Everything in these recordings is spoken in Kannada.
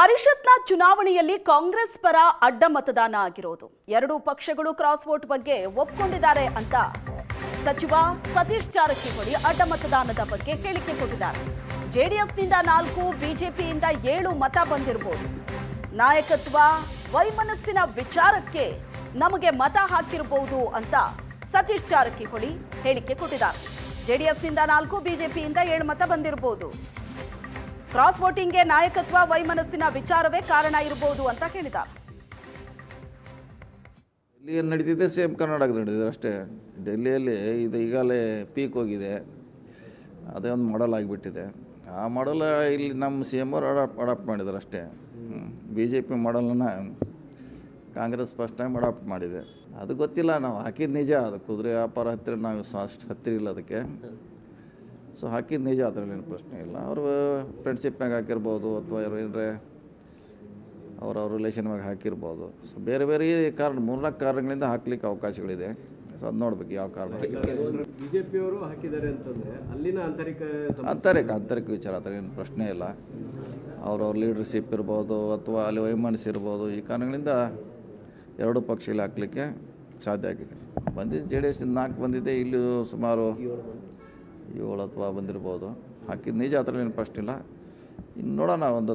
ಪರಿಷತ್ನ ಚುನಾವಣೆಯಲ್ಲಿ ಕಾಂಗ್ರೆಸ್ ಪರ ಅಡ್ಡ ಮತದಾನ ಆಗಿರೋದು. ಎರಡೂ ಪಕ್ಷಗಳು ಕ್ರಾಸ್ ವೋಟ್ ಬಗ್ಗೆ ಒಪ್ಪಿಕೊಂಡಿದ್ದಾರೆ ಅಂತ ಸಚಿವ ಸತೀಶ್ ಜಾರಕಿಹೊಳಿ ಅಡ್ಡ ಮತದಾನದ ಬಗ್ಗೆ ಹೇಳಿಕೆ ಕೊಟ್ಟಿದ್ದಾರೆ. ಜೆಡಿಎಸ್ನಿಂದ 4, ಬಿಜೆಪಿಯಿಂದ 7 ಮತ ಬಂದಿರಬಹುದು. ನಾಯಕತ್ವ ವೈಮನಸ್ಸಿನ ವಿಚಾರಕ್ಕೆ ನಮಗೆ ಮತ ಹಾಕಿರಬಹುದು ಅಂತ ಸತೀಶ್ ಜಾರಕಿಹೊಳಿ ಹೇಳಿಕೆ ಕೊಟ್ಟಿದ್ದಾರೆ. ಜೆಡಿಎಸ್ನಿಂದ 4, ಬಿಜೆಪಿಯಿಂದ 7 ಮತ ಬಂದಿರಬಹುದು. ಕ್ರಾಸ್ ವೋಟಿಂಗ್ಗೆ ನಾಯಕತ್ವ ವೈಮನಸ್ಸಿನ ವಿಚಾರವೇ ಕಾರಣ ಇರಬಹುದು ಅಂತ ಹೇಳಿದ್ದಾರೆ. ಇಲ್ಲಿ ನಡೀತಿದೆ ಸೇಮ್ ಕರ್ನಾಟಕದಲ್ಲಿ ನಡೀತಿದೆ ಅಷ್ಟೇ. ಡೆಲ್ಲಿಯಲ್ಲಿ ಇದು ಈಗಾಗಲೇ ಪೀಕ್ ಹೋಗಿದೆ, ಅದೇ ಒಂದು ಮಾಡಲ್ ಆಗಿಬಿಟ್ಟಿದೆ. ಆ ಮಾಡಲ್ ಇಲ್ಲಿ ನಮ್ಮ ಸಿ ಎಮ್ ಅವರು ಅಡಾಪ್ಟ್ ಮಾಡಿದ್ದಾರೆ ಅಷ್ಟೇ. BJP ಮಾಡಲನ್ನು ಕಾಂಗ್ರೆಸ್ ಫಸ್ಟ್ ಟೈಮ್ ಅಡಾಪ್ಟ್ ಮಾಡಿದೆ. ಅದು ಗೊತ್ತಿಲ್ಲ, ನಾವು ಹಾಕಿದ್ದು ನಿಜ. ಅದು ಕುದುರೆ ವ್ಯಾಪಾರ ಹತ್ತಿರ ನಾವು ಅಷ್ಟು ಹತ್ತಿರ ಇಲ್ಲ ಅದಕ್ಕೆ. ಸೊ ಹಾಕಿದ್ದು ನಿಜ, ಅದರಲ್ಲೇನು ಪ್ರಶ್ನೆ ಇಲ್ಲ. ಅವರು ಫ್ರೆಂಡ್ಶಿಪ್ನಾಗ ಹಾಕಿರ್ಬೋದು ಅಥವಾ ಏನಂದರೆ ಅವರ ರಿಲೇಷನ್ಯಾಗ ಹಾಕಿರ್ಬೋದು. ಸೊ ಬೇರೆ ಬೇರೆ ಕಾರಣ 3-4 ಕಾರಣಗಳಿಂದ ಹಾಕ್ಲಿಕ್ಕೆ ಅವಕಾಶಗಳಿದೆ. ಸೊ ಅದು ನೋಡ್ಬೇಕು ಯಾವ ಕಾರಣ. ಬಿಜೆಪಿಯವರು ಹಾಕಿದ್ದಾರೆ ಅಂತಂದರೆ ಅಲ್ಲಿನ ಆಂತರಿಕ ವಿಚಾರ, ಅದರ ಏನು ಪ್ರಶ್ನೆ ಇಲ್ಲ. ಅವ್ರವ್ರ ಲೀಡರ್ಶಿಪ್ ಇರ್ಬೋದು ಅಥವಾ ಅಲ್ಲಿ ವೈಮನಸ್ಸು ಇರ್ಬೋದು. ಈ ಕಾರಣಗಳಿಂದ ಎರಡೂ ಪಕ್ಷಗಳು ಹಾಕಲಿಕ್ಕೆ ಸಾಧ್ಯ ಆಗಿದೆ. ಬಂದಿದ್ದು JDS 4 ಬಂದಿದೆ, ಇಲ್ಲಿ ಸುಮಾರು 7 ಅಥವಾ ಬಂದಿರ್ಬೋದು. ಹಾಕಿದ್ದು ನಿಜ, ಅದರಲ್ಲೇನು ಪ್ರಶ್ನೆ ಇಲ್ಲ. ಇನ್ನು ನೋಡೋಣ, ಒಂದು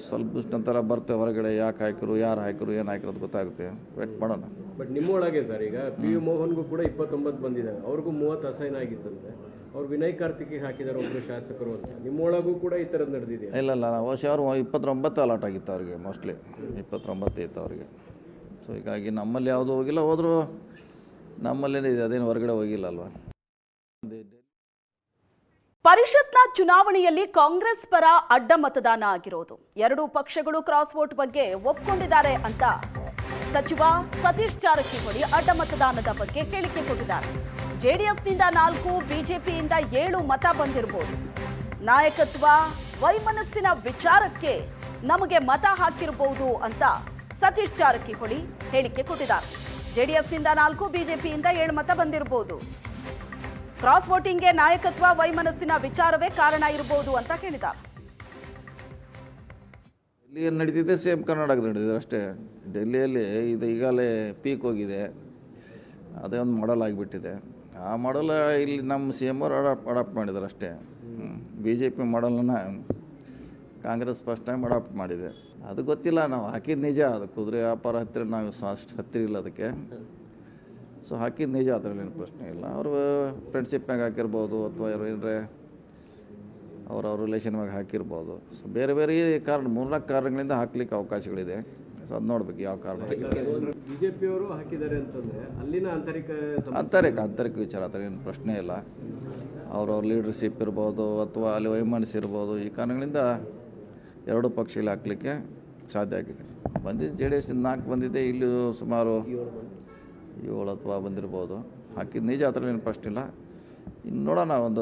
ಸ್ವಲ್ಪ ದಿವಸ ನಂತರ ಬರ್ತೇವೆ ಹೊರಗಡೆ. ಯಾಕೆ ಹಾಕಿರು, ಯಾರು ಹಾಕಿರು, ಏನು ಹಾಕಿರೋದು ಗೊತ್ತಾಗುತ್ತೆ. ವೇಟ್ ಮಾಡೋಣ. ಬಟ್ ನಿಮ್ಮೊಳಗೆ ಸರ್ ಈಗ PU ಮೋಹನ್ಗೂ ಕೂಡ 29 ಬಂದಿದ್ದಾರೆ, ಅವ್ರಿಗೂ 30 ಅಸೈನ್ ಆಗಿತ್ತಂತೆ. ಅವ್ರು ವಿನಯ್ ಕಾರ್ತಿಕ್ಗೆ ಹಾಕಿದ್ದಾರೆ ಒಬ್ಬರು ಶಾಸಕರು ಅಂತ. ನಿಮ್ಮೊಳಗೂ ಕೂಡ ಈ ಥರದ್ದು ನಡೆದಿದೆ? ಇಲ್ಲ, ಅವರು 29 ಅಲಾಟ್ ಆಗಿತ್ತು ಅವ್ರಿಗೆ. ಮೋಸ್ಟ್ಲಿ 29 ಇತ್ತು ಅವ್ರಿಗೆ. ಸೊ ಹೀಗಾಗಿ ನಮ್ಮಲ್ಲಿ ಯಾವುದೂ ಹೋಗಿಲ್ಲ. ಹೋದರೂ ನಮ್ಮಲ್ಲೇನೇ ಇದೆ, ಅದೇನು ಹೊರಗಡೆ ಹೋಗಿಲ್ಲ ಅಲ್ವಾ. ಪರಿಷತ್ನ ಚುನಾವಣೆಯಲ್ಲಿ ಕಾಂಗ್ರೆಸ್ ಪರ ಅಡ್ಡ ಮತದಾನ ಆಗಿರೋದು. ಎರಡೂ ಪಕ್ಷಗಳು ಕ್ರಾಸ್ ವೋಟ್ ಬಗ್ಗೆ ಒಪ್ಪಿಕೊಂಡಿದ್ದಾರೆ ಅಂತ ಸಚಿವ ಸತೀಶ್ ಜಾರಕಿಹೊಳಿ ಅಡ್ಡ ಮತದಾನದ ಬಗ್ಗೆ ಹೇಳಿಕೆ ಕೊಟ್ಟಿದ್ದಾರೆ. ಜೆಡಿಎಸ್ನಿಂದ 4, ಬಿಜೆಪಿಯಿಂದ 7 ಮತ ಬಂದಿರಬಹುದು. ನಾಯಕತ್ವ ವೈಮನಸ್ಸಿನ ವಿಚಾರಕ್ಕೆ ನಮಗೆ ಮತ ಹಾಕಿರಬಹುದು ಅಂತ ಸತೀಶ್ ಜಾರಕಿಹೊಳಿ ಹೇಳಿಕೆ ಕೊಟ್ಟಿದ್ದಾರೆ. ಜೆಡಿಎಸ್ನಿಂದ 4, ಬಿಜೆಪಿಯಿಂದ 7 ಮತ ಬಂದಿರಬಹುದು. ಕ್ರಾಸ್ ವೋಟಿಂಗ್ಗೆ ನಾಯಕತ್ವ ವೈಮನಸ್ಸಿನ ವಿಚಾರವೇ ಕಾರಣ ಇರಬಹುದು ಅಂತ ಹೇಳಿದ್ದಾರೆ. ಇಲ್ಲಿ ಏನು ನಡೀತಿದೆ ಸೇಮ್ ಕರ್ನಾಟಕದಲ್ಲಿ ನಡೀತಿದೆ ಅಷ್ಟೇ. ಡೆಲ್ಲಿಯಲ್ಲಿ ಇದು ಈಗಾಗಲೇ ಪೀಕ್ ಹೋಗಿದೆ, ಅದೇ ಒಂದು ಮಾಡಲ್ ಆಗಿಬಿಟ್ಟಿದೆ. ಆ ಮಾಡಲ್ ಇಲ್ಲಿ ನಮ್ಮ ಸಿ ಎಮ್ ಅವರು ಅಡಾಪ್ಟ್ ಮಾಡಿದ್ದಾರೆ ಅಷ್ಟೇ. BJP ಮಾಡಲನ್ನು ಕಾಂಗ್ರೆಸ್ ಫಸ್ಟ್ ಟೈಮ್ ಅಡಾಪ್ಟ್ ಮಾಡಿದೆ. ಅದು ಗೊತ್ತಿಲ್ಲ, ನಾವು ಹಾಕಿದ್ದು ನಿಜ. ಅದು ಕುದುರೆ ವ್ಯಾಪಾರ ಹತ್ತಿರ ನಾವು ಅಷ್ಟು ಹತ್ತಿರ ಇಲ್ಲ ಅದಕ್ಕೆ. ಸೊ ಹಾಕಿದ್ದು ನಿಜ, ಅದರಲ್ಲೇನು ಪ್ರಶ್ನೆ ಇಲ್ಲ. ಅವರು ಫ್ರೆಂಡ್ಶಿಪ್ನಾಗ ಹಾಕಿರ್ಬೋದು ಅಥವಾ ಏನಂದರೆ ಅವರ ರಿಲೇಷನ್ಯಾಗ ಹಾಕಿರ್ಬೋದು. ಸೊ ಬೇರೆ ಬೇರೆ ಕಾರಣ 3-4 ಕಾರಣಗಳಿಂದ ಹಾಕ್ಲಿಕ್ಕೆ ಅವಕಾಶಗಳಿದೆ. ಸೊ ಅದು ನೋಡ್ಬೇಕು ಯಾವ ಕಾರಣ. ಬಿಜೆಪಿಯವರು ಹಾಕಿದ್ದಾರೆ ಅಂತಂದರೆ ಅಲ್ಲಿನ ಆಂತರಿಕ ವಿಚಾರ, ಅದರ ಏನು ಪ್ರಶ್ನೆ ಇಲ್ಲ. ಅವ್ರವ್ರ ಲೀಡರ್ಶಿಪ್ ಇರ್ಬೋದು ಅಥವಾ ಅಲ್ಲಿ ವೈಮನಸ್ಸು ಇರ್ಬೋದು. ಈ ಕಾರಣಗಳಿಂದ ಎರಡೂ ಪಕ್ಷಗಳು ಹಾಕಲಿಕ್ಕೆ ಸಾಧ್ಯ ಆಗಿದೆ. ಬಂದಿದ್ದು JDS 4 ಬಂದಿದೆ, ಇಲ್ಲಿ ಸುಮಾರು 7 ಅಥವಾ ಬಂದಿರ್ಬೋದು. ಹಾಕಿದ್ದು ನಿಜ, ಅದರಲ್ಲೇನು ಪ್ರಶ್ನೆ ಇಲ್ಲ. ಇನ್ನು ನೋಡೋಣ, ಒಂದು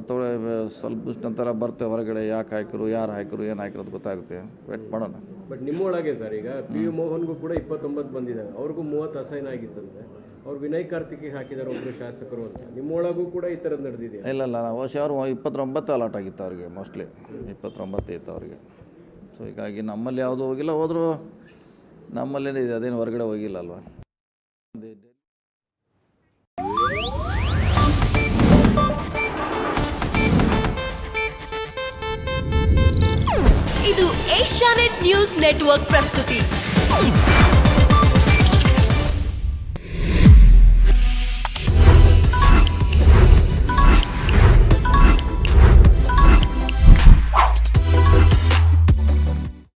ಸ್ವಲ್ಪ ದಿವಸ ನಂತರ ಬರ್ತೇವೆ ಹೊರಗಡೆ. ಯಾಕೆ ಹಾಕಿರು, ಯಾರು ಹಾಕಿರು, ಏನು ಹಾಕಿರೋದು ಗೊತ್ತಾಗುತ್ತೆ. ವೇಟ್ ಮಾಡೋಣ. ಬಟ್ ನಿಮ್ಮೊಳಗೆ ಸರ್ ಈಗ PU ಮೋಹನ್ಗೂ ಕೂಡ 29 ಬಂದಿದ್ದಾರೆ, ಅವ್ರಿಗೂ 30 ಅಸೈನ್ ಆಗಿತ್ತಂತೆ. ಅವ್ರು ವಿನಯ್ ಕಾರ್ತಿಕ್ಗೆ ಹಾಕಿದ್ದಾರೆ ಒಬ್ಬರು ಶಾಸಕರು ಅಂತ. ನಿಮ್ಮೊಳಗೂ ಕೂಡ ಈ ಥರದ್ದು ನಡೆದಿದೆ? ಇಲ್ಲ, ಅವರು 29 ಅಲಾಟ್ ಆಗಿತ್ತು ಅವ್ರಿಗೆ. ಮೋಸ್ಟ್ಲಿ 29 ಇತ್ತು ಅವ್ರಿಗೆ. ಸೊ ಹೀಗಾಗಿ ನಮ್ಮಲ್ಲಿ ಯಾವುದೂ ಹೋಗಿಲ್ಲ. ಹೋದರೂ ನಮ್ಮಲ್ಲೇನೇ ಇದೆ, ಅದೇನು ಹೊರಗಡೆ ಹೋಗಿಲ್ಲ ಅಲ್ವಾ. ಇದು ಏಷ್ಯಾನೆಟ್ ನ್ಯೂಸ್ ನೆಟ್ವರ್ಕ್ ಪ್ರಸ್ತುತಿ.